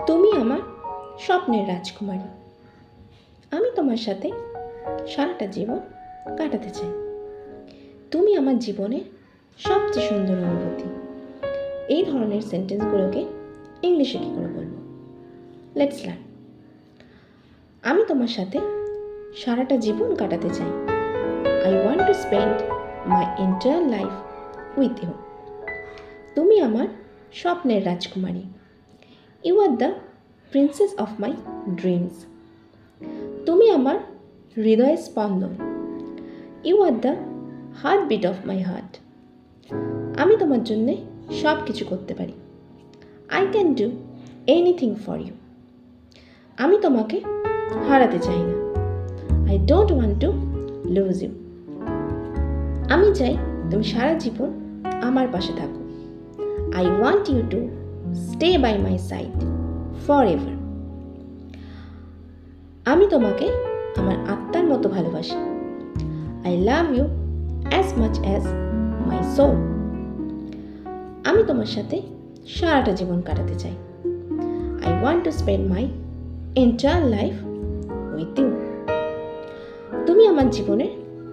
তুমি আমার স্বপ্নের রাজকুমারী। আমি তোমার সাথে সারাটা জীবন কাটাতে চাই। তুমি আমার জীবনের সবচেয়ে সুন্দর অনুভূতি। এই ধরনের সেন্টেন্সগুলোকে ইংলিশে কী করে বলবো? Let's learn. আমি তোমার সাথে সারাটা জীবন কাটাতে চাই। I want to spend my entire life with you. তুমি আমার স্বপ্নের রাজকুমারী। You are the princess of my dreams. তুমি আমার হৃদয়ের স্পন্দন। You are the heartbeat of my heart. আমি তোমার জন্যে সব কিছু করতে পারি। I can do anything for you. আমি তোমাকে হারাতে চাই না। I don't want to lose you. আমি চাই তুমি সারা জীবন আমার পাশে থাকো। I want you to stay by my side forever. আমি তোমাকে আমার আত্মার মতো ভালোবাসি। I love you as much as my soul. আমি তোমার সাথে সারাটা জীবন কাটাতে চাই। I want to spend my entire life with you. তুমি আমার জীবনের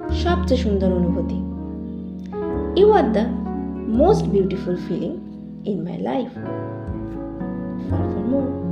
সবচেয়ে সুন্দর অনুভূতি। You are the most beautiful feeling in my life. For more